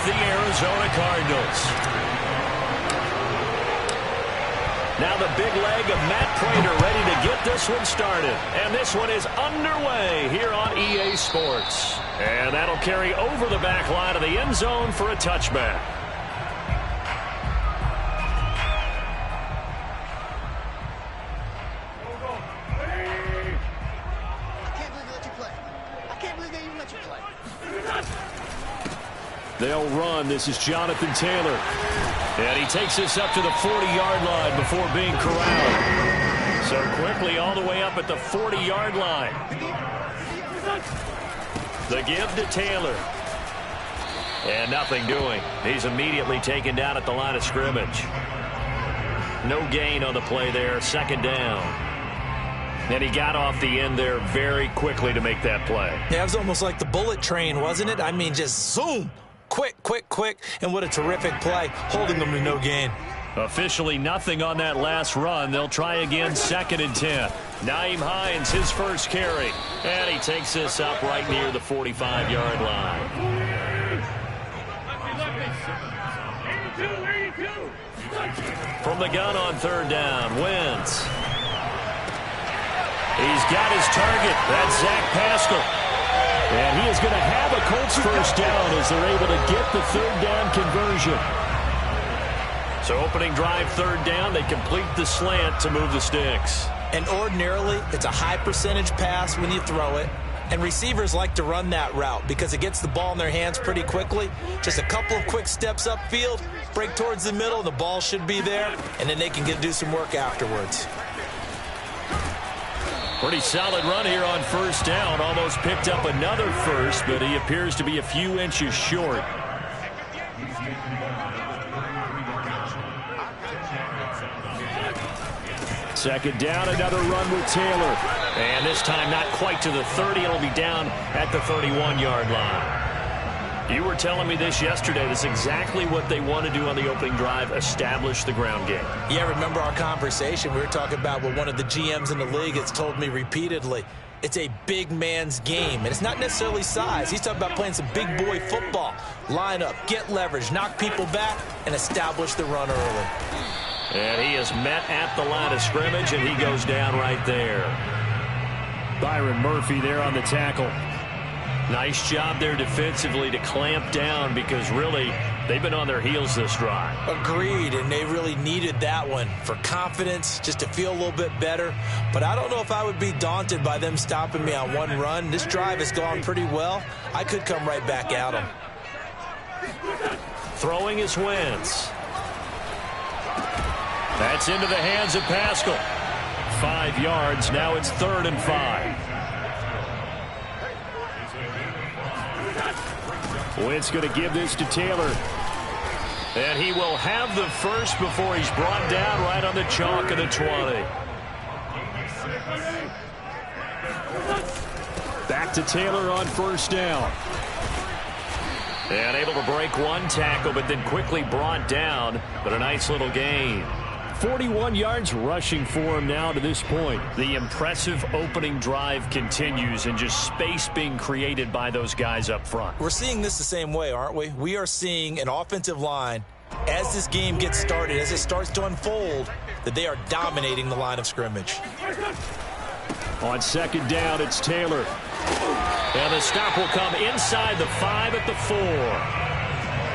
the Arizona Cardinals. Now the big leg of Matt Pratt ready to get this one started. And this one is underway here on EA Sports. And that'll carry over the back line of the end zone for a touchback. They'll run. This is Jonathan Taylor. And he takes this up to the 40-yard line before being corralled. So quickly all the way up at the 40-yard line. The give to Taylor. And nothing doing. He's immediately taken down at the line of scrimmage. No gain on the play there. Second down. And he got off the end there very quickly to make that play. Yeah, it was almost like the bullet train, wasn't it? I mean, just zoom. Quick, quick, quick. And what a terrific play, holding them to no gain. Officially nothing on that last run. They'll try again, 2nd and 10. Nyheim Hines, his first carry. And he takes this up right near the 45-yard line. From the gun on 3rd down, Wentz. He's got his target. That's Zach Pascal. And he is going to have a Colts first down as they're able to get the 3rd down conversion. So opening drive 3rd down, they complete the slant to move the sticks. And ordinarily, it's a high percentage pass when you throw it. And receivers like to run that route because it gets the ball in their hands pretty quickly. Just a couple of quick steps upfield, break towards the middle, the ball should be there, and then they can do some work afterwards. Pretty solid run here on 1st down. Almost picked up another first, but he appears to be a few inches short. Second down, another run with Taylor. And this time not quite to the 30. It'll be down at the 31-yard line. You were telling me this yesterday. This is exactly what they want to do on the opening drive, establish the ground game. Yeah, remember our conversation? We were talking about what one of the GMs in the league has told me repeatedly. It's a big man's game, and it's not necessarily size. He's talking about playing some big boy football. Line up, get leverage, knock people back, and establish the run early. And he is met at the line of scrimmage, and he goes down right there. Byron Murphy there on the tackle. Nice job there defensively to clamp down because really they've been on their heels this drive. Agreed, and they really needed that one for confidence, just to feel a little bit better. But I don't know if I would be daunted by them stopping me on one run. This drive has gone pretty well. I could come right back at them. Throwing is Wentz. That's into the hands of Pascal. 5 yards. Now it's 3rd and 5. Wentz going to give this to Taylor. And he will have the first before he's brought down right on the chalk of the 20. Back to Taylor on 1st down. And able to break one tackle, but then quickly brought down. But a nice little gain. 41 yards rushing for him now to this point. The impressive opening drive continues and just space being created by those guys up front. We're seeing this the same way, aren't we? We are seeing an offensive line, as this game gets started, as it starts to unfold, that they are dominating the line of scrimmage. On 2nd down, it's Taylor. And the stop will come inside the 5 at the 4.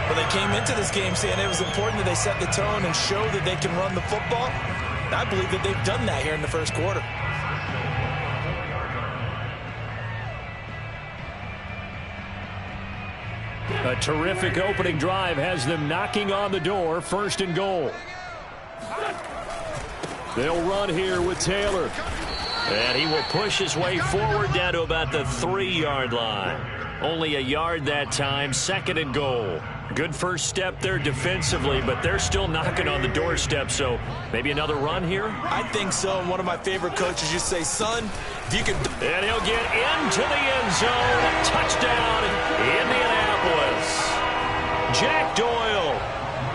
Well, they came into this game saying it was important that they set the tone and show that they can run the football. I believe that they've done that here in the 1st quarter. A terrific opening drive has them knocking on the door. 1st and goal. They'll run here with Taylor. And he will push his way forward down to about the 3-yard line. Only a yard that time. 2nd and goal. Good first step there defensively, but they're still knocking on the doorstep, so maybe another run here? I think so. And one of my favorite coaches used to say, son, if you can... And he'll get into the end zone. Touchdown, Indianapolis. Jack Doyle,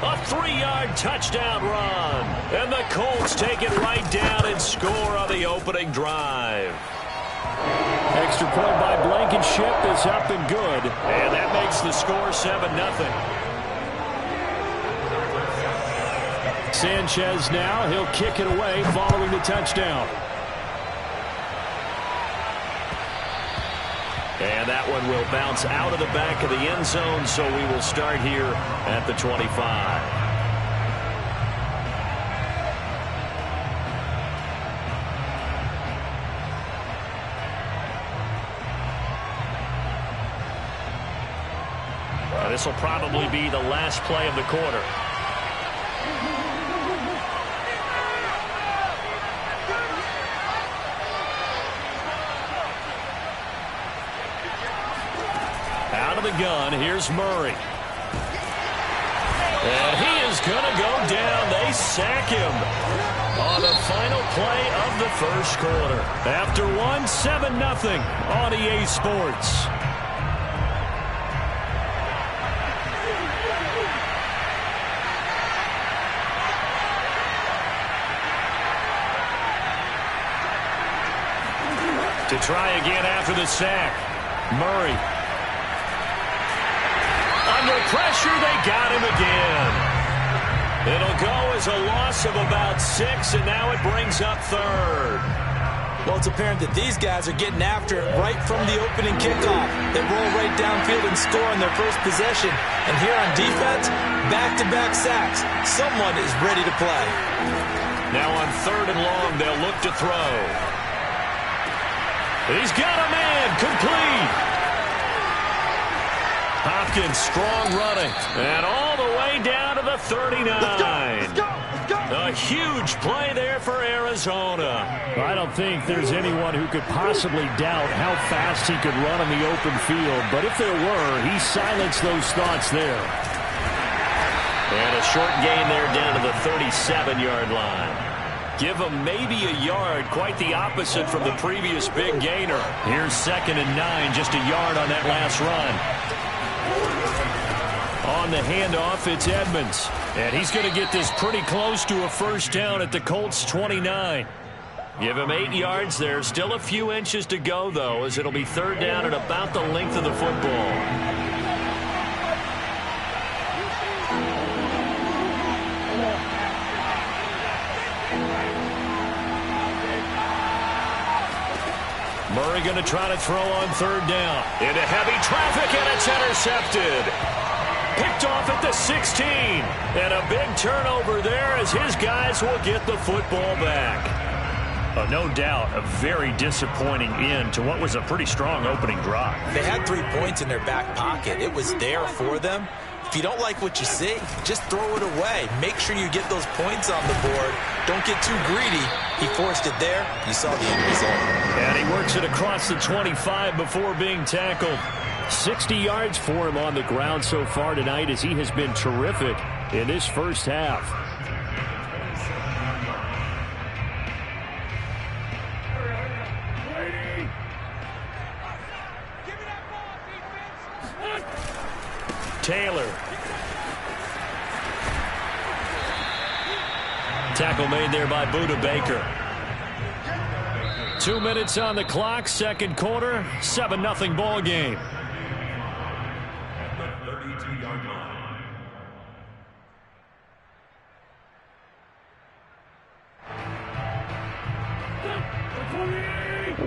a 3-yard touchdown run. And the Colts take it right down and score on the opening drive. Extra point by Blankenship is up and good. And that makes the score 7-0. Sanchez now, he'll kick it away following the touchdown. And that one will bounce out of the back of the end zone, so we will start here at the 25. This will probably be the last play of the quarter. Out of the gun, here's Murray. And he is going to go down. They sack him on the final play of the first quarter. After one, 7-0 on EA Sports. To try again after the sack. Murray. Under pressure, they got him again. It'll go as a loss of about 6, and now it brings up third. Well, it's apparent that these guys are getting after it right from the opening kickoff. They roll right downfield and score on their first possession. And here on defense, back-to-back sacks. Someone is ready to play. Now on 3rd and long, they'll look to throw. He's got a man, complete. Hopkins strong running, and all the way down to the 39. Let's go. A huge play there for Arizona. I don't think there's anyone who could possibly doubt how fast he could run on the open field, but if there were, he silenced those thoughts there. And a short gain there down to the 37-yard line. Give him maybe a yard, quite the opposite from the previous big gainer. Here's 2nd and 9, just a yard on that last run. On the handoff, it's Edmonds. And he's going to get this pretty close to a first down at the Colts' 29. Give him 8 yards there. Still a few inches to go, though, as it'll be 3rd down at about the length of the football. Murray going to try to throw on 3rd down. Into heavy traffic, and it's intercepted. Picked off at the 16. And a big turnover there as his guys will get the football back. No doubt a very disappointing end to what was a pretty strong opening drive. They had 3 points in their back pocket. It was there for them. If you don't like what you see, just throw it away. Make sure you get those points on the board. Don't get too greedy. He forced it there. You saw the end result. And he works it across the 25 before being tackled. 60 yards for him on the ground so far tonight as he has been terrific in this first half. Taylor. Tackle made there by Buda Baker. 2 minutes on the clock, 2nd quarter, 7-0 ball game.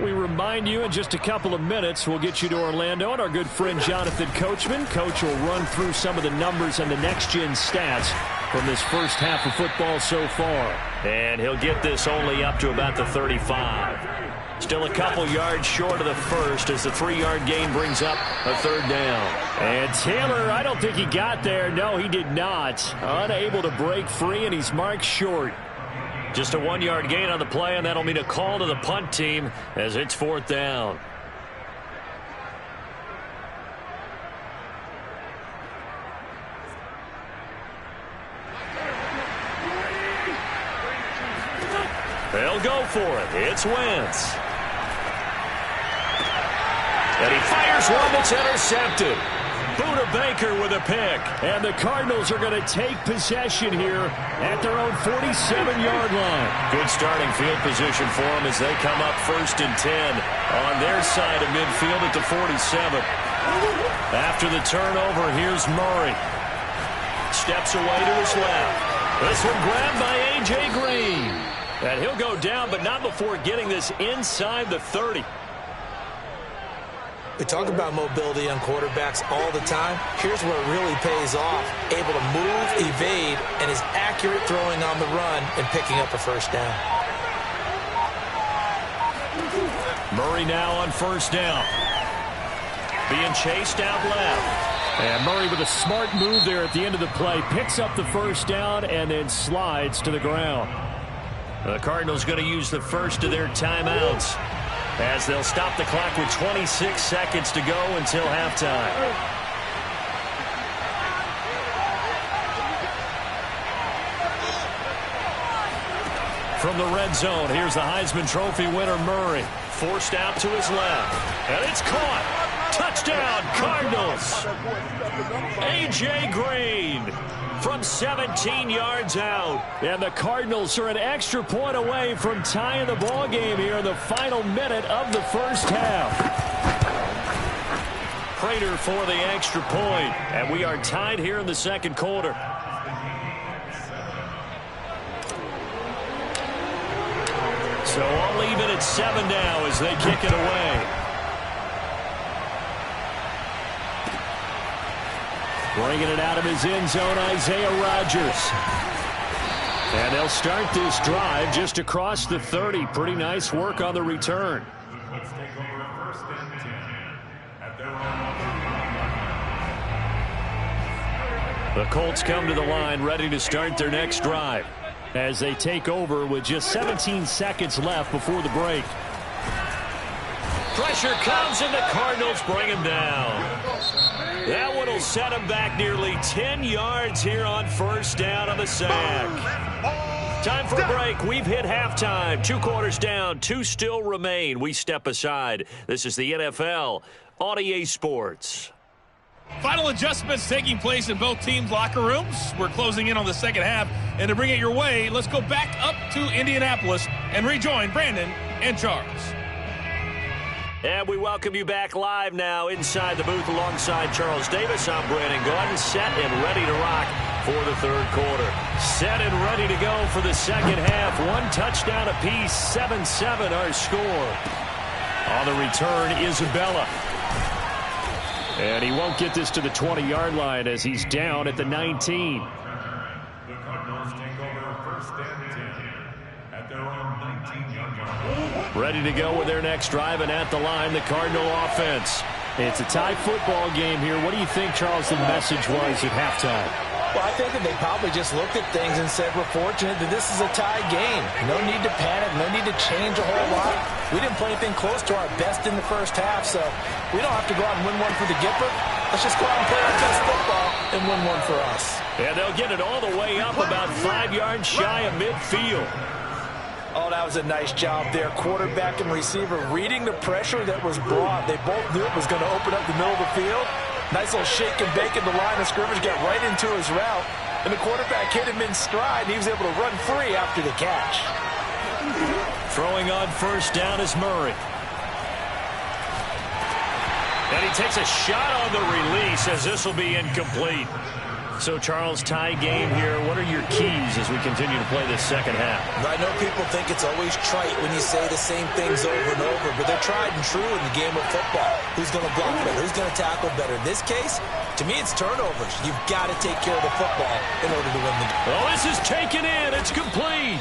We remind you in just a couple of minutes we'll get you to Orlando and our good friend Jonathan Coachman. Coach will run through some of the numbers and the next-gen stats from this first half of football so far. And he'll get this only up to about the 35. Still a couple yards short of the first as the 3-yard gain brings up a 3rd down. And Taylor, I don't think he got there. No, he did not. Unable to break free, and he's marked short. Just a 1-yard gain on the play, and that'll mean a call to the punt team as it's 4th down. They'll go for it. It's Wentz. And he fires one that's intercepted. Buda Baker with a pick. And the Cardinals are going to take possession here at their own 47-yard line. Good starting field position for them as they come up 1st and 10 on their side of midfield at the 47. After the turnover, here's Murray. Steps away to his left. This one grabbed by A.J. Green. And he'll go down, but not before getting this inside the 30. We talk about mobility on quarterbacks all the time. Here's where it really pays off. Able to move, evade, and is accurate throwing on the run and picking up a first down. Murray now on 1st down. Being chased out left. And Murray with a smart move there at the end of the play. Picks up the 1st down and then slides to the ground. The Cardinals going to use the first of their timeouts as they'll stop the clock with 26 seconds to go until halftime. From the red zone, here's the Heisman Trophy winner Murray. Forced out to his left. And it's caught. Touchdown, Cardinals. A.J. Green from 17 yards out. And the Cardinals are an extra point away from tying the ball game here in the final minute of the first half. Prater for the extra point. And we are tied here in the second quarter. So all even at 7 now as they kick it away. Bringing it out of his end zone, Isaiah Rodgers. And they'll start this drive just across the 30. Pretty nice work on the return. The Colts come to the line ready to start their next drive as they take over with just 17 seconds left before the break. Pressure comes and the Cardinals bring him down. That one will set him back nearly 10 yards here on 1st down on the sack. Time for a break. We've hit halftime. 2 quarters down. 2 still remain. We step aside. This is the NFL on EA Sports. Final adjustments taking place in both teams' locker rooms. We're closing in on the second half. And to bring it your way, let's go back up to Indianapolis and rejoin Brandon and Charles. And we welcome you back live now inside the booth alongside Charles Davis. I'm Brandon Gordon, set and ready to rock for the third quarter. Set and ready to go for the second half. 1 touchdown apiece, 7-7 our score. On the return, Isabella. And he won't get this to the 20-yard line as he's down at the 19. The Cardinals take over 1st and 10 at their own 19-yard line. Ready to go with their next drive, and at the line, the Cardinal offense. It's a tie football game here. What do you think, Charles, the message was at halftime? Well, I think that they probably just looked at things and said, we're fortunate that this is a tie game. No need to panic, no need to change a whole lot. We didn't play anything close to our best in the first half, so we don't have to go out and win one for the Gipper. Let's just go out and play our best football and win one for us. And they'll get it all the way up about 5 yards shy of midfield. Oh, that was a nice job there. Quarterback and receiver reading the pressure that was brought. They both knew it was going to open up the middle of the field. Nice little shake and bake in the line of scrimmage, got right into his route. And the quarterback hit him in stride, and he was able to run free after the catch. Throwing on 1st down is Murray. And he takes a shot on the release as this will be incomplete. So, Charles, tie game here. What are your keys as we continue to play this second half? I know people think it's always trite when you say the same things over and over, but they're tried and true in the game of football. Who's going to block better? Who's going to tackle better? In this case, to me, it's turnovers. You've got to take care of the football in order to win the game. Oh, this is taken in. It's complete.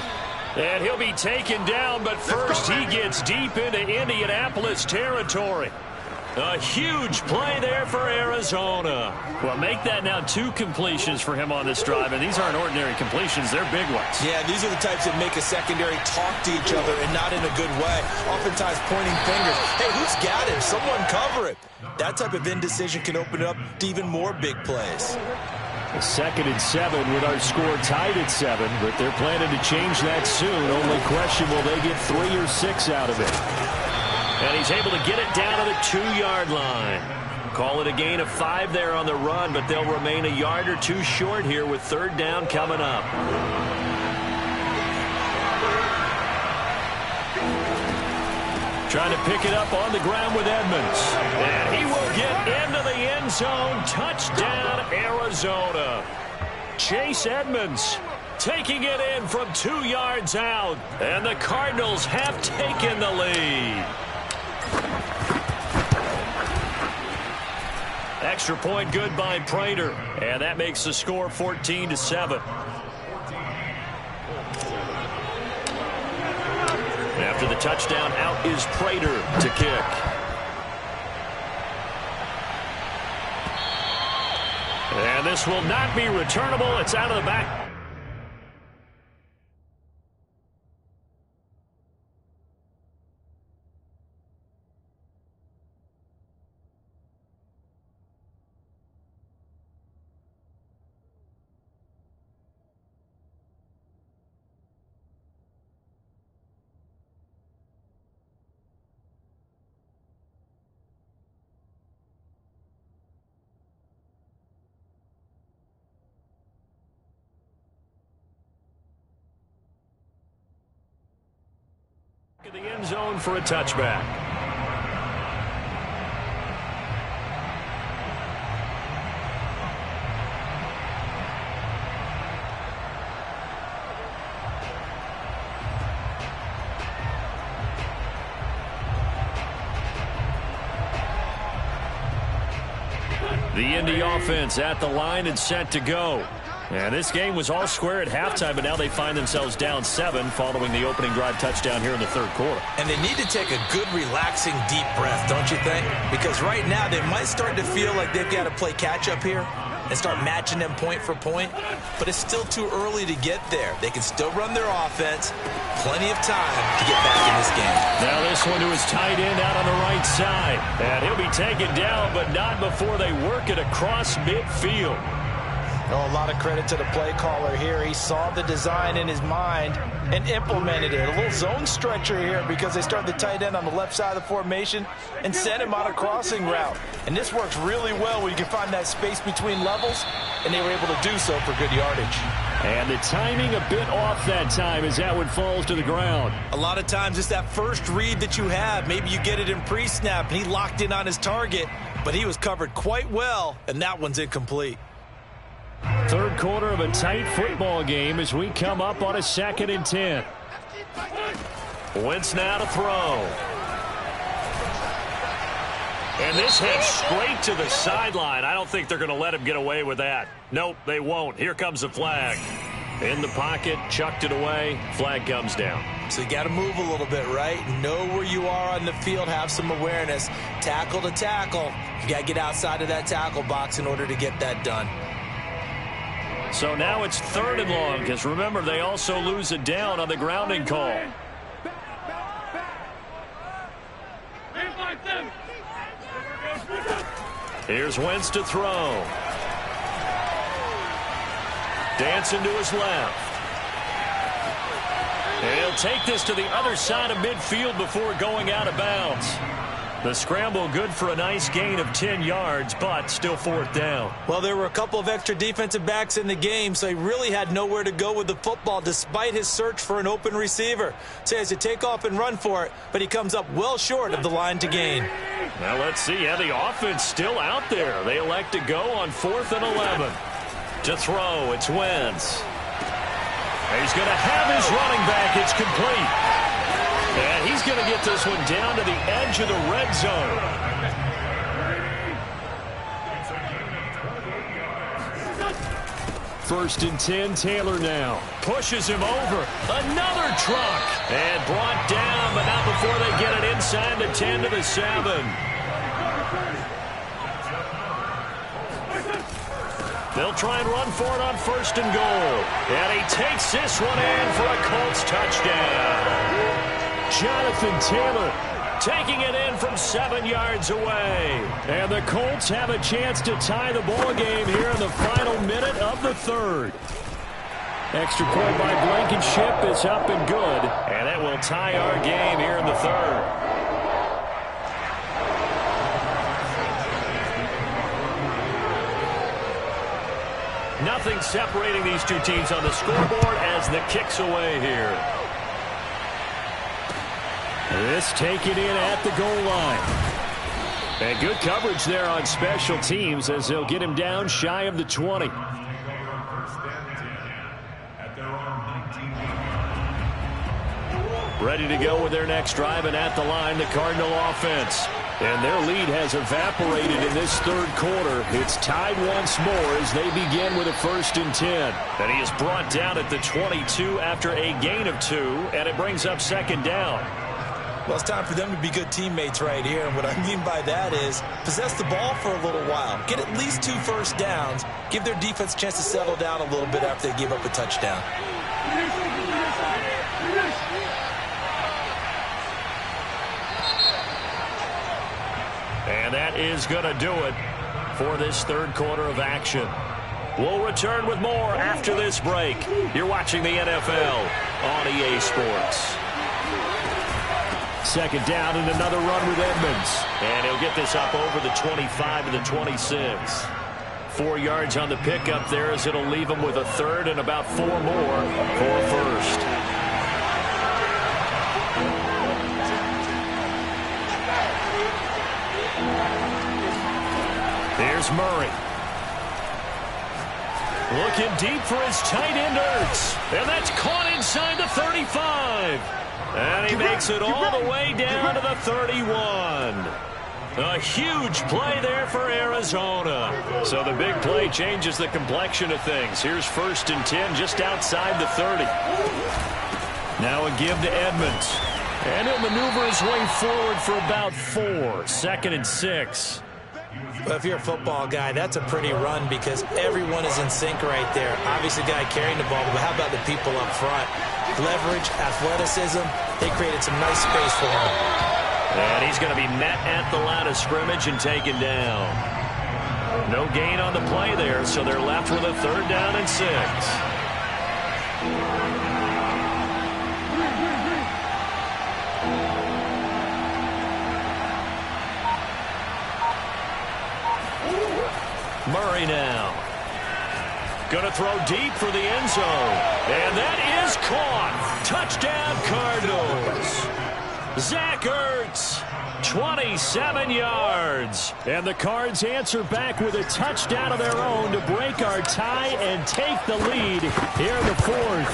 And he'll be taken down, but first he gets deep into Indianapolis territory. A huge play there for Arizona. Well, make that now 2 completions for him on this drive, and these aren't ordinary completions. They're big ones. Yeah, these are the types that make a secondary talk to each other and not in a good way. Oftentimes pointing fingers. Hey, who's got him? Someone cover it. That type of indecision can open it up to even more big plays. 2nd and 7 with our score tied at 7, but they're planning to change that soon. Only question, will they get 3 or 6 out of it? And he's able to get it down to the 2-yard line. Call it a gain of 5 there on the run, but they'll remain a yard or two short here with third down coming up. Trying to pick it up on the ground with Edmonds. And he will get into the end zone. Touchdown, Arizona. Chase Edmonds taking it in from 2 yards out. And the Cardinals have taken the lead. Extra point good by Prater. And that makes the score 14-7. After the touchdown, out is Prater to kick. And this will not be returnable. It's out of the back. The end zone for a touchback. The Indy offense at the line and set to go. And this game was all square at halftime, but now they find themselves down 7 following the opening drive touchdown here in the third quarter. And they need to take a good, relaxing, deep breath, don't you think? Because right now they might start to feel like they've got to play catch-up here and start matching them point for point. But it's still too early to get there. They can still run their offense. Plenty of time to get back in this game. Now this one to his tight end out on the right side. And he'll be taken down, but not before they work it across midfield. Oh, a lot of credit to the play caller here. He saw the design in his mind and implemented it. A little zone stretcher here because they start the tight end on the left side of the formation and send him on a crossing route. And this works really well when you can find that space between levels, and they were able to do so for good yardage. And the timing a bit off that time as that one falls to the ground. A lot of times it's that first read that you have. Maybe you get it in pre-snap, and he locked in on his target, but he was covered quite well, and that one's incomplete. Third quarter of a tight football game as we come up on a 2nd and 10. Wentz now to throw. And this hits straight to the sideline. I don't think they're going to let him get away with that. Nope, they won't. Here comes the flag. In the pocket, chucked it away. Flag comes down. So you got to move a little bit, right? Know where you are on the field. Have some awareness. Tackle to tackle. You got to get outside of that tackle box in order to get that done. So now it's 3rd and long because, remember, they also lose a down on the grounding call. Here's Wentz to throw. Dancing to his left. And he'll take this to the other side of midfield before going out of bounds. The scramble good for a nice gain of 10 yards, but still 4th down. Well, there were a couple of extra defensive backs in the game, so he really had nowhere to go with the football despite his search for an open receiver. So he has to take off and run for it, but he comes up well short of the line to gain. Now let's see. Yeah, the offense still out there. They elect to go on 4th and 11. To throw, it's Wentz. He's going to have his running back. It's complete. And he's going to get this one down to the edge of the red zone. First and 10, Taylor now. Pushes him over. Another truck. And brought down, but not before they get it inside the 10 to the 7. They'll try and run for it on 1st and goal. And he takes this one in for a Colts touchdown. Jonathan Taylor taking it in from 7 yards away. And the Colts have a chance to tie the ball game here in the final minute of the 3rd. Extra point by Blankenship is up and good. And that will tie our game here in the 3rd. Nothing separating these two teams on the scoreboard as the kick's away here. This taken in at the goal line. And good coverage there on special teams as they'll get him down shy of the 20. Ready to go with their next drive, and at the line, the Cardinal offense. And their lead has evaporated in this third quarter. It's tied once more as they begin with a 1st and 10. And he is brought down at the 22 after a gain of 2, and it brings up 2nd down. Well, it's time for them to be good teammates right here. And what I mean by that is possess the ball for a little while. Get at least 2 first downs. Give their defense a chance to settle down a little bit after they give up a touchdown. And that is going to do it for this third quarter of action. We'll return with more after this break. You're watching the NFL on EA Sports. 2nd down and another run with Edmonds. And he'll get this up over the 25 to the 26. 4 yards on the pickup there as it'll leave him with a 3rd and about 4 more for a 1st. Here's Murray. Looking deep for his tight end, Ertz. And that's caught inside the 35. And he makes it all the way down to the 31. A huge play there for Arizona. So the big play changes the complexion of things. Here's 1st and 10 just outside the 30. Now a give to Edmonds. And he'll maneuver his way forward for about 4. 2nd and 6. Well, if you're a football guy, that's a pretty run because everyone is in sync right there. Obviously, the guy carrying the ball, but how about the people up front? Leverage, athleticism, they created some nice space for him. And he's going to be met at the line of scrimmage and taken down. No gain on the play there, so they're left with a 3rd down and 6. Murray now. Going to throw deep for the end zone. And that is caught. Touchdown Cardinals. Zach Ertz, 27 yards. And the Cards answer back with a touchdown of their own to break our tie and take the lead here in the 4th.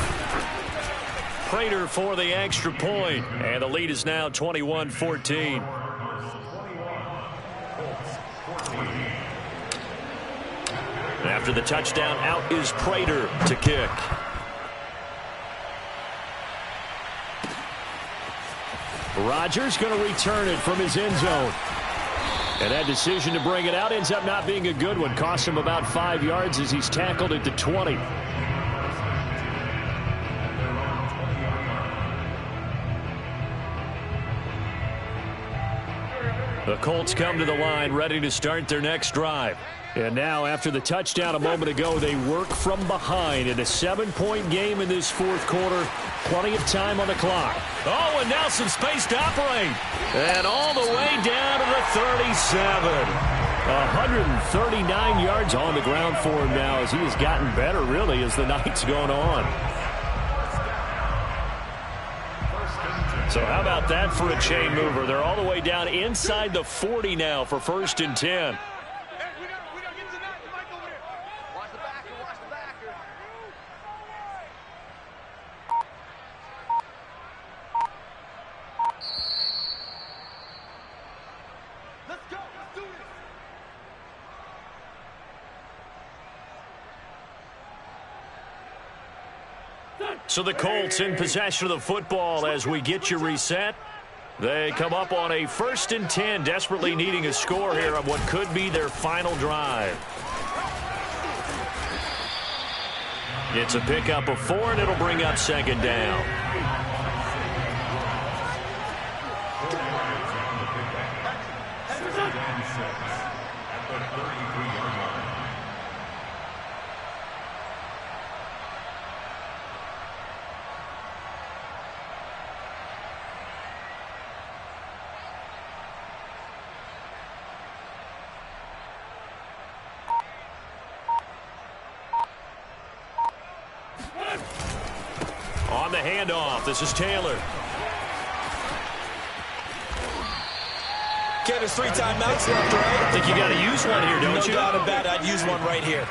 Prater for the extra point. And the lead is now 21-14. After the touchdown, out is Prater to kick. Rodgers going to return it from his end zone. And that decision to bring it out ends up not being a good one. Cost him about 5 yards as he's tackled at the 20. The Colts come to the line, ready to start their next drive. And now, after the touchdown a moment ago, they work from behind in a 7-point game in this 4th quarter. Plenty of time on the clock. Oh, and now some space to operate. And all the way down to the 37. 139 yards on the ground for him now as he has gotten better, really, as the night's going on. So how about that for a chain mover? They're all the way down inside the 40 now for 1st and 10. So the Colts in possession of the football as we get you reset. They come up on a 1st and 10, desperately needing a score here on what could be their final drive. It's a pickup of 4, and it'll bring up 2nd down. on the handoff. This is Taylor. Okay, there's 3 timeouts left, right? I think you got to use one here, don't you? No doubt about it. I'd use one right here.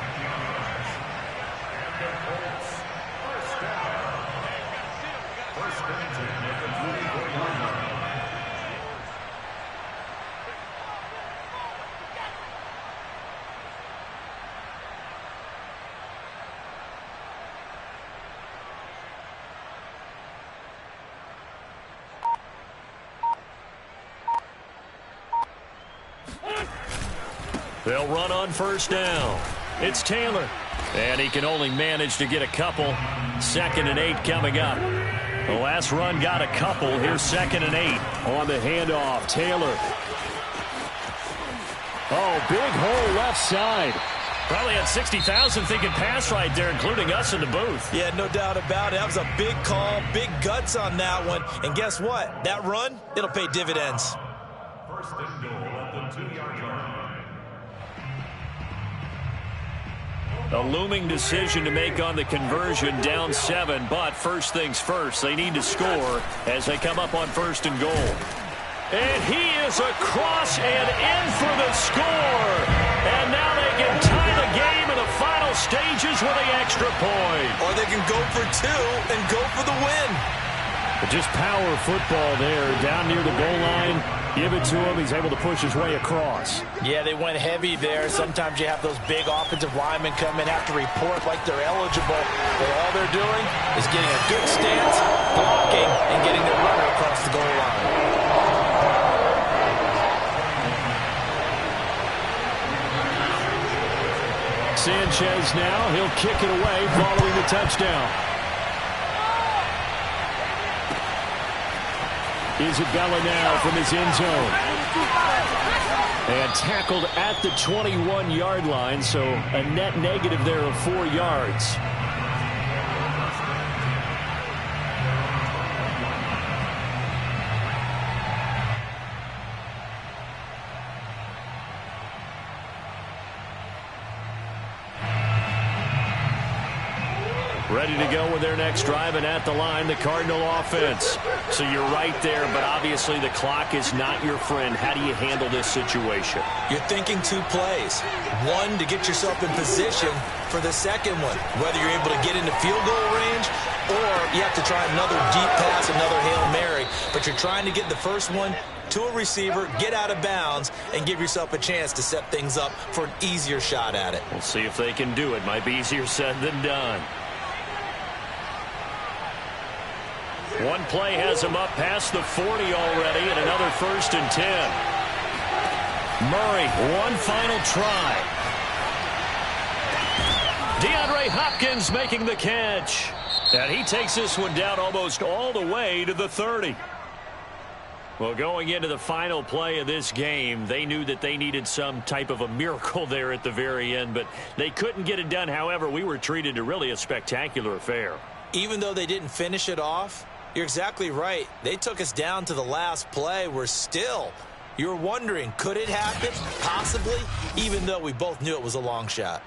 They'll run on first down. It's Taylor. And he can only manage to get a couple. 2nd and 8 coming up. The last run got a couple. Here's 2nd and 8 on the handoff. Taylor. Oh, big hole left side. Probably had 60,000 thinking pass right there, including us in the booth. Yeah, no doubt about it. That was a big call, big guts on that one. And guess what? That run, it'll pay dividends. First and goal at the 2-yard line. A looming decision to make on the conversion, down 7, but first things first, they need to score as they come up on 1st and goal. And he is across and in for the score. And now they can tie the game in the final stages with the extra point. Or they can go for 2 and go for the win. But just power football there, down near the goal line. Give it to him. He's able to push his way across. Yeah, they went heavy there. Sometimes you have those big offensive linemen come in, have to report like they're eligible. But all they're doing is getting a good stance, blocking, and getting their runner across the goal line. Sanchez now. He'll kick it away following the touchdown. Isabella now from his end zone. And tackled at the 21-yard line, so a net negative there of 4 yards. Ready to go with their next drive, and at the line, the Cardinal offense. So you're right there, but obviously the clock is not your friend. How do you handle this situation? You're thinking 2 plays. 1 to get yourself in position for the second one, whether you're able to get into field goal range or you have to try another deep pass, another Hail Mary. But you're trying to get the first one to a receiver, get out of bounds, and give yourself a chance to set things up for an easier shot at it. We'll see if they can do it. Might be easier said than done. One play has him up past the 40 already, and another 1st and 10. Murray, one final try. DeAndre Hopkins making the catch. And he takes this one down almost all the way to the 30. Well, going into the final play of this game, they knew that they needed some type of a miracle there at the very end, but they couldn't get it done. However, we were treated to really a spectacular affair. Even though they didn't finish it off, you're exactly right. They took us down to the last play. You're wondering, could it happen? Possibly, even though we both knew it was a long shot.